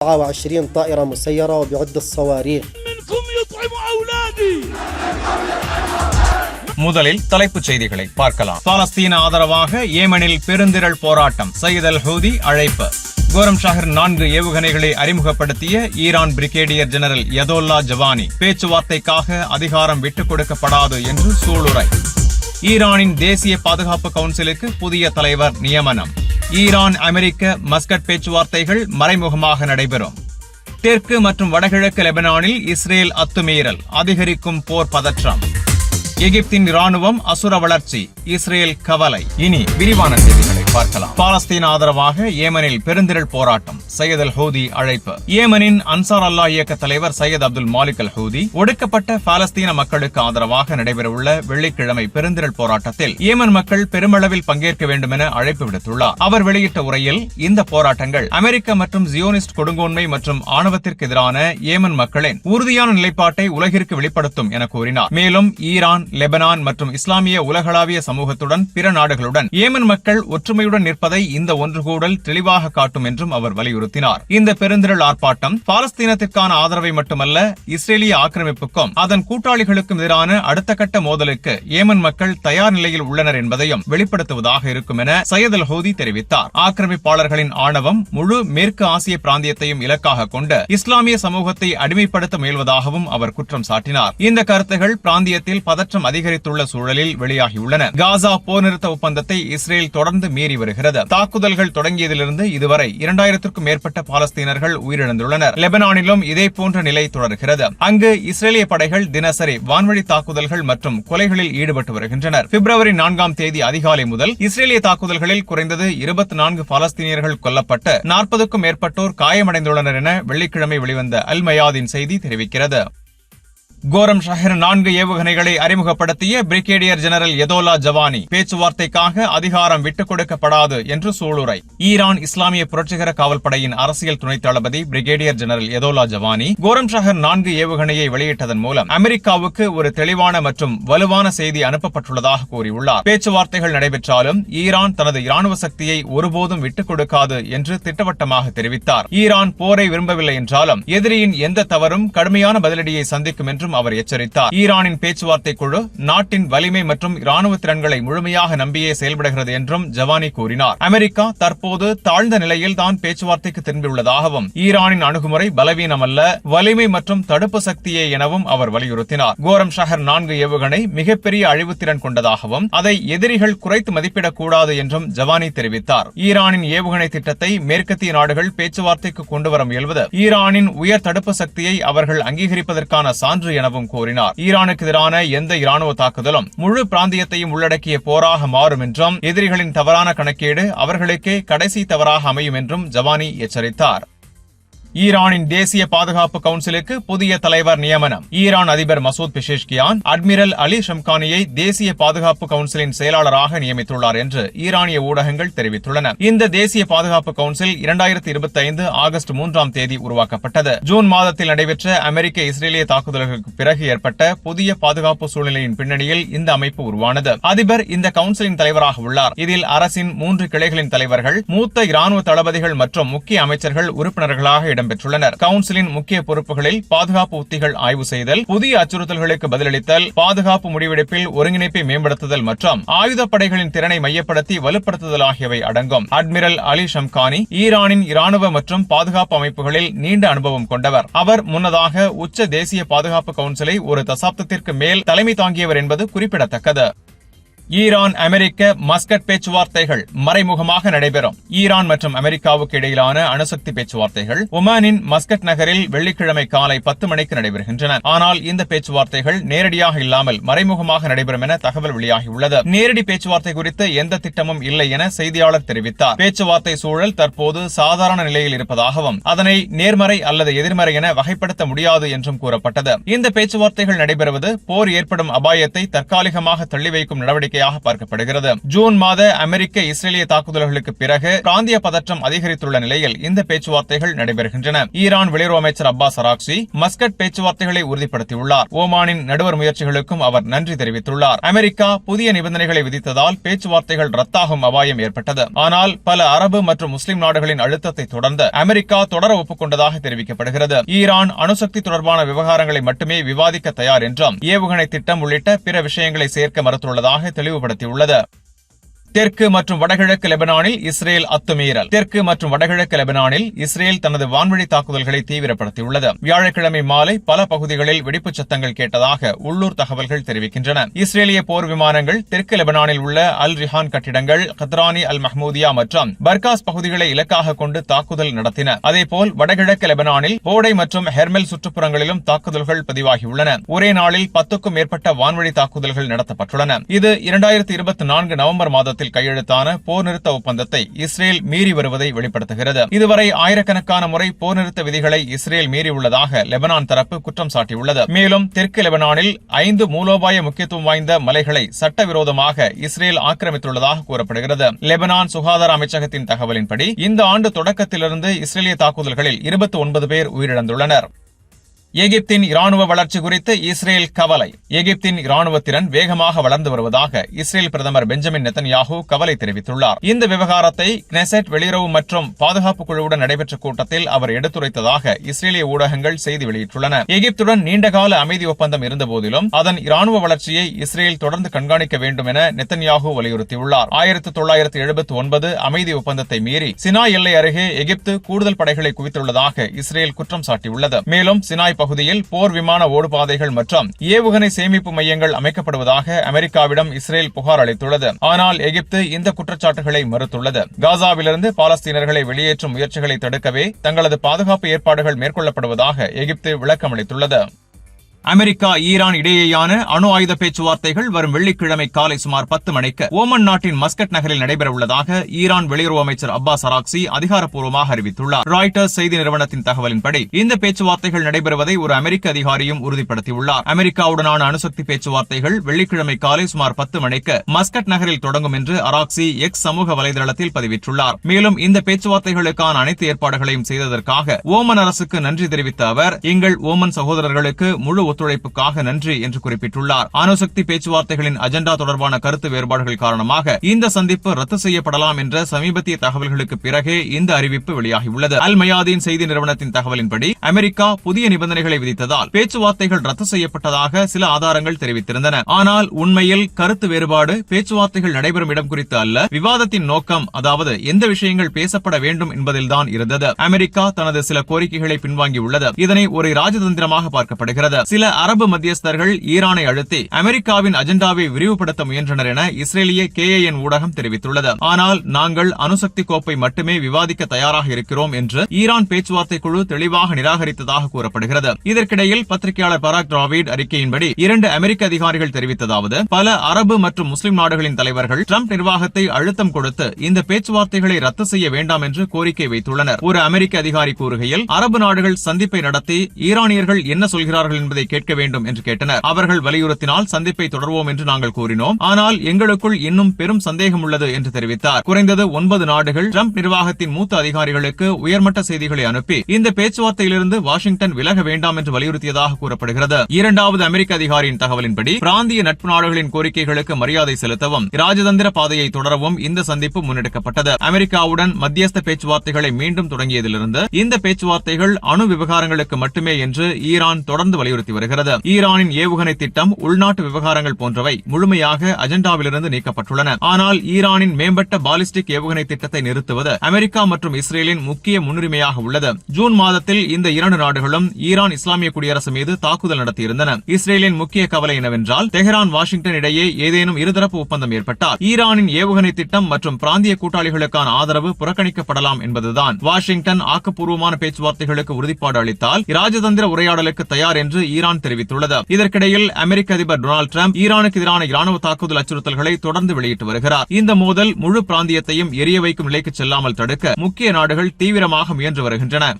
24 طائرة مسيرة وبعد الصواريخ. منكم يطعم أولادي. முதலில் தலைப்புச் செய்திகளை பார்க்கலாம். பாலஸ்தீன ஆதரவாக ஏமனில் பெருந்திரள் போராட்டம், சையத் அல் ஹூதி அழைப்பு. கோரம் ஷஹர் 4 ஏவுகணைகளை அறிமுகப்படுத்திய ஈரான் பிரிகேடியர் ஜெனரல் யதோல்லா ஜவானி, பேச்சுவார்த்தைக்காக அதிகாரம் விட்டுக் கொடுக்கப்படாது என்று சூளுரை. ஈரானின் தேசிய பாதுகாப்பு கவுன்சிலுக்கு புதிய தலைவர் நியமனம். ஈரான் அமெரிக்க மஸ்கட் பேச்சுவார்த்தைகள் மறைமுகமாக நடைபெறும். தெற்கு மற்றும் வடகிழக்கு லெபனானில் இஸ்ரேல் அத்துமீறல், அதிகரிக்கும் போர் பதற்றம். எகிப்தின் ராணுவம் அசுர வளர்ச்சி, இஸ்ரேல் கவலை. இனி விரிவான செய்திகளை பார்க்கலாம். பாலஸ்தீன ஆதரவாக ஏமனில் பெருந்திரள் போராட்டம், சையத் அல் ஹூதி அழைப்பு. ஏமனின் அன்சார் அல்லா இயக்க தலைவர் சையத் அப்துல் மாலிக் அல் ஹூதி ஒடுக்கப்பட்ட பாலஸ்தீன மக்களுக்கு ஆதரவாக நடைபெறவுள்ள வெள்ளிக்கிழமை பெருந்திரள் போராட்டத்தில் ஏமன் மக்கள் பெருமளவில் பங்கேற்க வேண்டும் என அழைப்பு விடுத்துள்ளார். அவர் வெளியிட்ட உரையில், இந்த போராட்டங்கள் அமெரிக்க மற்றும் ஜியோனிஸ்ட் கொடுங்கோன்மை மற்றும் ஆணவத்திற்கு எதிரான ஏமன் மக்களின் உறுதியான நிலைப்பாட்டை உலகிற்கு வெளிப்படுத்தும் என கூறினார். மேலும் ஈரான், லெபனான் மற்றும் இஸ்லாமிய உலகளாவிய சமூகத்துடன் பிற நாடுகளுடன் ஏமன் மக்கள் ஒற்றுமையுடன் நிற்பதை இந்த ஒன்றுகூடல் தெளிவாக காட்டும் என்றும் அவர் வலியுறுத்தினார். இந்த பெருந்திரள் ஆர்ப்பாட்டம் பாலஸ்தீனத்திற்கான ஆதரவை மட்டுமல்ல, இஸ்ரேலிய ஆக்கிரமிப்புக்கும் அதன் கூட்டாளிகளுக்கும் எதிரான அடுத்த கட்ட மோதலுக்கு ஏமன் மக்கள் தயார் நிலையில் உள்ளனர் என்பதையும் வெளிப்படுத்துவதாக இருக்கும் என சையத் அல் ஹூதி தெரிவித்தார். ஆக்கிரமிப்பாளர்களின் ஆணவம் முழு மேற்கு ஆசிய பிராந்தியத்தையும் இலக்காக கொண்டு இஸ்லாமிய சமூகத்தை அடிமைப்படுத்த முயல்வதாகவும் அவர் குற்றம் சாட்டினார். இந்த கருத்துகள் பிராந்தியத்தில் பதற்றம் அதிகரித்துள்ள சூழலில் வெளியாகியுள்ளன. காசா போர் நிறுத்த ஒப்பந்தத்தை இஸ்ரேல் தொடர்ந்து மீறி வருகிறது. தாக்குதல்கள் தொடங்கியதிலிருந்து இதுவரை 2000க்கும் மேற்பட்ட பாலஸ்தீனர்கள் உயிரிழந்துள்ளனர். லெபனானிலும் இதேபோன்ற நிலை தொடர்கிறது. அங்கு இஸ்ரேலிய படைகள் தினசரி வான்வழி தாக்குதல்கள் மற்றும் கொலைகளில் ஈடுபட்டு வருகின்றனர். பிப்ரவரி 4ஆம் தேதி அதிகாலை முதல் இஸ்ரேலிய தாக்குதல்களில் குறைந்தது 24 பாலஸ்தீனியர்கள் கொல்லப்பட்டு 40க்கும் மேற்பட்டோர் காயமடைந்துள்ளனர் என வெள்ளிக்கிழமை வெளிவந்த அல் மயாதின் செய்தி தெரிவிக்கிறது. கோரம் ஷஹர் 4 ஏவுகணைகளை அறிமுகப்படுத்திய பிரிகேடியர் ஜெனரல் யதோல்லா ஜவானி, பேச்சுவார்த்தைக்காக அதிகாரம் விட்டுக் கொடுக்கப்படாது என்று சூளுரை. ஈரான் இஸ்லாமிய புரட்சிகர காவல்படையின் அரசியல் துணைத் தளபதி பிரிகேடியர் ஜெனரல் யதோல்லா ஜவானி கோரம் ஷஹர் 4 ஏவுகணையை வெளியிட்டதன் மூலம் அமெரிக்காவுக்கு ஒரு தெளிவான மற்றும் வலுவான செய்தி அனுப்பப்பட்டுள்ளதாக கூறியுள்ளார். பேச்சுவார்த்தைகள் நடைபெற்றாலும் ஈரான் தனது இராணுவ சக்தியை ஒருபோதும் விட்டுக் கொடுக்காது என்று திட்டவட்டமாக தெரிவித்தார். ஈரான் போரை விரும்பவில்லை என்றாலும் எதிரியின் எந்த தவறும் கடுமையான பதிலடியை சந்திக்கும் என்றும் அவர் எச்சரித்தார். ஈரானின் பேச்சுவார்த்தை குழு நாட்டின் வலிமை மற்றும் இராணுவ திறன்களை முழுமையாக நம்பியே செயல்படுகிறது என்றும் ஜவானி கூறினார். அமெரிக்கா தற்போது தாழ்ந்த நிலையில் தான் பேச்சுவார்த்தைக்கு திரும்பியுள்ளதாகவும், ஈரானின் அணுகுமுறை பலவீனமல்ல, வலிமை மற்றும் தடுப்பு சக்தியே எனவும் அவர் வலியுறுத்தினார். கோரம் ஷஹர் 4 ஏவுகணை மிகப்பெரிய அழிவுத்திறன் கொண்டதாகவும் அதை எதிரிகள் குறைத்து மதிப்பிடக்கூடாது என்றும் ஜவானி தெரிவித்தார். ஈரானின் ஏவுகணை திட்டத்தை மேற்கத்திய நாடுகள் பேச்சுவார்த்தைக்கு கொண்டுவர முயல்வது ஈரானின் உயர் தடுப்பு சக்தியை அவர்கள் அங்கீகரிப்பதற்கான சான்று எனவும் கூறினார். ஈரானுக்கு எதிரான எந்த இராணுவ தாக்குதலும் முழு பிராந்தியத்தையும் உள்ளடக்கிய போராக மாறும் என்றும், எதிரிகளின் தவறான கணக்கீடு அவர்களுக்கே கடைசி தவறாக அமையும் என்றும் ஜவானி எச்சரித்தார். ஈரானின் தேசிய பாதுகாப்பு கவுன்சிலுக்கு புதிய தலைவர் நியமனம். ஈரான் அதிபர் மசூத் பெஷேஷ்கியான் அட்மிரல் அலி ஷம்கானியை தேசிய பாதுகாப்பு கவுன்சிலின் செயலாளராக நியமித்துள்ளார் என்று ஈரானிய ஊடகங்கள் தெரிவித்துள்ளன. இந்த தேசிய பாதுகாப்பு கவுன்சில் 2025 ஆகஸ்ட் 3ஆம் தேதி உருவாக்கப்பட்டது. ஜூன் மாதத்தில் நடைபெற்ற அமெரிக்க இஸ்ரேலிய தாக்குதல்களுக்கு பிறகு ஏற்பட்ட புதிய பாதுகாப்பு சூழ்நிலையின் பின்னணியில் இந்த அமைப்பு உருவானது. அதிபர் இந்த கவுன்சிலின் தலைவராக உள்ளார். இதில் அரசின் 3 கிளைகளின் தலைவர்கள், மூத்த இராணுவ தளபதிகள் மற்றும் முக்கிய அமைச்சர்கள் உறுப்பினர்களாக இடம்பெற்றுள்ளனர். கவுன்சிலின் முக்கிய பொறுப்புகளில் பாதுகாப்பு உத்திகள் ஆய்வு செய்தல், புதிய அச்சுறுத்தல்களுக்கு பதிலளித்தல், பாதுகாப்பு முடிவெடுப்பில் ஒருங்கிணைப்பை மேம்படுத்துதல் மற்றும் ஆயுதப்படைகளின் திறனை மையப்படுத்தி வலுப்படுத்துதல் ஆகியவை அடங்கும். அட்மிரல் அலி ஷம்கானி ஈரானின் இராணுவ மற்றும் பாதுகாப்பு அமைப்புகளில் நீண்ட அனுபவம் கொண்டவர். அவர் முன்னதாக உச்ச தேசிய பாதுகாப்பு கவுன்சிலை ஒரு தசாப்தத்திற்கு மேல் தலைமை தாங்கியவர் என்பது குறிப்பிடத்தக்கது. ஈரான் அமெரிக்க மஸ்கட் பேச்சுவார்த்தைகள் மறைமுகமாக நடைபெறும். ஈரான் மற்றும் அமெரிக்காவுக்கு இடையிலான அணுசக்தி பேச்சுவார்த்தைகள் ஒமானின் மஸ்கட் நகரில் வெள்ளிக்கிழமை காலை 10 மணிக்கு நடைபெறுகின்றன. ஆனால் இந்த பேச்சுவார்த்தைகள் நேரடியாக இல்லாமல் மறைமுகமாக நடைபெறும் என தகவல் வெளியாகியுள்ளது. நேரடி பேச்சுவார்த்தை குறித்து எந்த திட்டமும் இல்லை என செய்தியாளர் தெரிவித்தார். பேச்சுவார்த்தை சூழல் தற்போது சாதாரண நிலையில் இருப்பதாகவும் அதனை நேர்மறை அல்லது எதிர்மறை என வகைப்படுத்த முடியாது என்றும் கூறப்பட்டது. இந்த பேச்சுவார்த்தைகள் நடைபெறுவது போர் ஏற்படும் அபாயத்தை தற்காலிகமாக தள்ளி வைக்கும் நடவடிக்கை நடவடிக்கையாக பார்க்கப்படுகிறது. ஜூன் மாத அமெரிக்க இஸ்ரேலிய தாக்குதல்களுக்கு பிறகு பிராந்திய பதற்றம் அதிகரித்துள்ள நிலையில் இந்த பேச்சுவார்த்தைகள் நடைபெறுகின்றன. ஈரான் வெளியுறவு அமைச்சர் அப்பாஸ் அராக்சி மஸ்கட் பேச்சுவார்த்தைகளை உறுதிப்படுத்தியுள்ளார். ஓமானின் நடுவர் முயற்சிகளுக்கும் அவர் நன்றி தெரிவித்துள்ளார். அமெரிக்கா புதிய நிபந்தனைகளை விதித்ததால் பேச்சுவார்த்தைகள் ரத்தாகும் அபாயம் ஏற்பட்டது. ஆனால் பல அரபு மற்றும் முஸ்லிம் நாடுகளின் அழுத்தத்தை தொடர்ந்து அமெரிக்கா தொடர ஒப்புக்கொண்டதாக தெரிவிக்கப்படுகிறது. ஈரான் அணுசக்தி தொடர்பான விவகாரங்களை மட்டுமே விவாதிக்க தயார் என்றும் ஏவுகணை திட்டம் உள்ளிட்ட பிற விஷயங்களை சேர்க்க மறுத்துள்ளதாக தெளிவுபடுத்தியுள்ளது. தெற்கு மற்றும் வடகிழக்கு லெபனானில் இஸ்ரேல் அத்துமீறல். தெற்கு மற்றும் வடகிழக்கு லெபனானில் இஸ்ரேல் தனது வான்வழி தாக்குதல்களை தீவிரப்படுத்தியுள்ளது. வியாழக்கிழமை மாலை பல பகுதிகளில் வெடிப்புச் சத்தங்கள் கேட்டதாக உள்ளூர் தகவல்கள் தெரிவிக்கின்றன. இஸ்ரேலிய போர் விமானங்கள் தெற்கு லெபனானில் உள்ள அல் ரிஹான் கட்டிடங்கள், கத்ரானி அல் மஹ்மூதியா மற்றும் பர்காஸ் பகுதிகளை இலக்காக கொண்டு தாக்குதல் நடத்தின. அதேபோல் வடகிழக்கு லெபனானில் போடை மற்றும் ஹெர்மெல் சுற்றுப்புறங்களிலும் தாக்குதல்கள் பதிவாகியுள்ளன. ஒரே நாளில் 10க்கும் மேற்பட்ட வான்வழி தாக்குதல்கள் நடத்தப்பட்டுள்ளன. இது 2024 நவம்பர் மாதத்தில் கையெழுத்தான போர் நிறுத்த ஒப்பந்தத்தை இஸ்ரேல் மீறி வருவதை வெளிப்படுத்துகிறது. இதுவரை ஆயிரக்கணக்கான முறை போர் நிறுத்த விதிகளை இஸ்ரேல் மீறியுள்ளதாக லெபனான் தரப்பு குற்றம் சாட்டியுள்ளது. மேலும் தெற்கு லெபனானில் 5 மூலோபாய முக்கியத்துவம் வாய்ந்த மலைகளை சட்டவிரோதமாக இஸ்ரேல் ஆக்கிரமித்துள்ளதாக கூறப்படுகிறது. லெபனான் சுகாதார அமைச்சகத்தின் தகவலின்படி இந்த ஆண்டு தொடக்கத்திலிருந்து இஸ்ரேலிய தாக்குதல்களில் 29 பேர் உயிரிழந்துள்ளனர். எகிப்தின் இராணுவ வளர்ச்சி குறித்து இஸ்ரேல் கவலை. எகிப்தின் இராணுவ திறன் வேகமாக வளர்ந்து வருவதாக இஸ்ரேல் பிரதமர் பெஞ்சமின் நெத்தன்யாஹூ கவலை தெரிவித்துள்ளார். இந்த விவகாரத்தை கினெசெட் வெளியுறவு மற்றும் பாதுகாப்பு குழுவுடன் நடைபெற்ற கூட்டத்தில் அவர் எடுத்துரைத்ததாக இஸ்ரேலிய ஊடகங்கள் செய்தி வெளியிட்டுள்ளன. எகிப்துடன் நீண்டகால அமைதி ஒப்பந்தம் இருந்தபோதிலும் அதன் இராணுவ வளர்ச்சியை இஸ்ரேல் தொடர்ந்து கண்காணிக்க வேண்டும் என நெத்தன்யாஹூ வலியுறுத்தியுள்ளார். 1979 அமைதி ஒப்பந்தத்தை மீறி சினாய் எல்லை அருகே எகிப்து கூடுதல் படைகளை குவித்துள்ளதாக இஸ்ரேல் குற்றம் சாட்டியுள்ளது. மேலும் சினாய் பகுதியில் போர் விமான ஓடுபாதைகள் மற்றும் ஏவுகணை சேமிப்பு மையங்கள் அமைக்கப்படுவதாக அமெரிக்காவிடம் இஸ்ரேல் புகார் அளித்துள்ளது. ஆனால் எகிப்து இந்த குற்றச்சாட்டுகளை மறுத்துள்ளது. காசாவிலிருந்து பாலஸ்தீனர்களை வெளியேற்றும் முயற்சிகளை தடுக்கவே தங்களது பாதுகாப்பு ஏற்பாடுகள் மேற்கொள்ளப்படுவதாக எகிப்து விளக்கமளித்துள்ளது. அமெரிக்கா ஈரான் இடையேயான அணு ஆயுத பேச்சுவார்த்தைகள் வரும் வெள்ளிக்கிழமை காலை சுமார் 10 மணிக்கு ஓமன் நாட்டின் மஸ்கட் நகரில் நடைபெறவுள்ளதாக ஈரான் வெளியுறவு அமைச்சர் அப்பாஸ் அராக்சி அதிகாரப்பூர்வமாக அறிவித்துள்ளார். ராய்டர்ஸ் செய்தி நிறுவனத்தின் தகவலின்படி இந்த பேச்சுவார்த்தைகள் நடைபெறுவதை ஒரு அமெரிக்க அதிகாரியும் உறுதிப்படுத்தியுள்ளார். அமெரிக்காவுடனான அணுசக்தி பேச்சுவார்த்தைகள் வெள்ளிக்கிழமை காலை சுமார் 10 மணிக்கு மஸ்கட் நகரில் தொடங்கும் என்று அராக்சி எக்ஸ் சமூக வலைதளத்தில் பதிவிட்டுள்ளார். மேலும் இந்த பேச்சுவார்த்தைகளுக்கான அனைத்து ஏற்பாடுகளையும் செய்ததற்காக ஓமன் அரசுக்கு நன்றி தெரிவித்த அவர், எங்கள் ஓமன் சகோதரர்களுக்கு முழு ஒத்துழைப்புக்காக நன்றி என்று குறிப்பிட்டுள்ளார். அணுசக்தி பேச்சுவார்த்தைகளின் அஜெண்டா தொடர்பான கருத்து வேறுபாடுகள் காரணமாக இந்த சந்திப்பு ரத்து செய்யப்படலாம் என்ற சமீபத்திய தகவல்களுக்கு பிறகே இந்த அறிவிப்பு வெளியாகியுள்ளது. அல் மயாதீன் செய்தி நிறுவனத்தின் தகவலின்படி அமெரிக்கா புதிய நிபந்தனைகளை விதித்ததால் பேச்சுவார்த்தைகள் ரத்து செய்யப்பட்டதாக சில ஆதாரங்கள் தெரிவித்திருந்தன. ஆனால் உண்மையில் கருத்து வேறுபாடு பேச்சுவார்த்தைகள் நடைபெறும் இடம் குறித்து அல்ல, விவாதத்தின் நோக்கம், அதாவது எந்த விஷயங்கள் பேசப்பட வேண்டும் என்பதில்தான் இருந்தது. அமெரிக்கா தனது சில கோரிக்கைகளை பின்வாங்கியுள்ளது. இதனை ஒரு ராஜதந்திரமாக பார்க்கப்படுகிறது. சில அரபு மத்தியஸ்தர்கள் ஈரானை அழுத்தி அமெரிக்காவின் அஜெண்டாவை விரிவுபடுத்த முயன்றனர் என இஸ்ரேலிய KAN ஊடகம் தெரிவித்துள்ளது. ஆனால் நாங்கள் அணுசக்தி கோப்பை மட்டுமே விவாதிக்க தயாராக இருக்கிறோம் என்று ஈரான் பேச்சுவார்த்தை குழு தெளிவாக நிராகரித்ததாக கூறப்படுகிறது. இதற்கிடையில் பத்திரிகையாளர் பராக் டிராவிட் அறிக்கையின்படி 2 அமெரிக்க அதிகாரிகள் தெரிவித்ததாவது, பல அரபு மற்றும் முஸ்லிம் நாடுகளின் தலைவர்கள் ட்ரம்ப் நிர்வாகத்தை அழுத்தம் கொடுத்து இந்த பேச்சுவார்த்தைகளை ரத்து செய்ய வேண்டாம் என்று கோரிக்கை வைத்துள்ளனர். ஒரு அமெரிக்க அதிகாரி கூறுகையில், அரபு நாடுகள் சந்திப்பை நடத்தி ஈரானியர்கள் என்ன சொல்கிறார்கள் என்பதை கேட்க வேண்டும் என்று கேட்டனர். அவர்கள் வலியுறுத்தினால் சந்திப்பை தொடர்வோம் என்று நாங்கள் கூறினோம். ஆனால் எங்களுக்குள் இன்னும் பெரும் சந்தேகம் உள்ளது என்று தெரிவித்தார். குறைந்தது 9 நாடுகள் ட்ரம்ப் நிர்வாகத்தின் மூத்த அதிகாரிகளுக்கு உயர்மட்ட செய்திகளை அனுப்பி இந்த பேச்சுவார்த்தையிலிருந்து வாஷிங்டன் விலக வேண்டாம் என்று வலியுறுத்தியதாக கூறப்படுகிறது. 2வது அமெரிக்க அதிகாரியின் தகவலின்படி பிராந்திய நட்பு நாடுகளின் கோரிக்கைகளுக்கு மரியாதை செலுத்தவும் ராஜதந்திர பாதையை தொடரவும் இந்த சந்திப்பு முன்னெடுக்கப்பட்டது. அமெரிக்காவுடன் மத்தியஸ்த பேச்சுவார்த்தைகளை மீண்டும் தொடங்கியதிலிருந்து இந்த பேச்சுவார்த்தைகள் அணு விவகாரங்களுக்கு மட்டுமே என்று ஈரான் தொடர்ந்து வலியுறுத்தி வருகிறது. ஈரானின் ஏவுகணை திட்டம், உள்நாட்டு விவகாரங்கள் போன்றவை முழுமையாக அஜெண்டாவிலிருந்து நீக்கப்பட்டுள்ளன. ஆனால் ஈரானின் மேம்பட்ட பாலிஸ்டிக் ஏவுகணை திட்டத்தை நிறுத்துவது அமெரிக்கா மற்றும் இஸ்ரேலின் முக்கிய முன்னுரிமையாக உள்ளது. ஜூன் மாதத்தில் இந்த 2 நாடுகளும் ஈரான் இஸ்லாமிய குடியரசு மீது தாக்குதல் நடத்தியிருந்தன. இஸ்ரேலின் முக்கிய கவலை என்னவென்றால், தெஹ்ரான் வாஷிங்டன் இடையே ஏதேனும் இருதரப்பு ஒப்பந்தம் ஏற்பட்டால் ஈரானின் ஏவுகணை திட்டம் மற்றும் பிராந்திய கூட்டாளிகளுக்கான ஆதரவு புறக்கணிக்கப்படலாம் என்பதுதான். வாஷிங்டன் ஆக்கப்பூர்வமான பேச்சுவார்த்தைகளுக்கு உறுதிப்பாடு அளித்தால் ராஜதந்திர உரையாடலுக்கு தயார் என்று ஈரான் தெரிவித்துள்ளது. இதற்கிடையில் அமெரிக்க அதிபர் டொனால்டு டிரம்ப் ஈரானுக்கு எதிரான இராணுவ தாக்குதல் அச்சுறுத்தல்களை தொடர்ந்து வெளியிட்டு வருகிறார். இந்த மோதல் முழு பிராந்தியத்தையும் எரிய வைக்கும் நிலைக்கு செல்லாமல் தடுக்க முக்கிய நாடுகள் தீவிரமாக முயன்று வருகின்றன.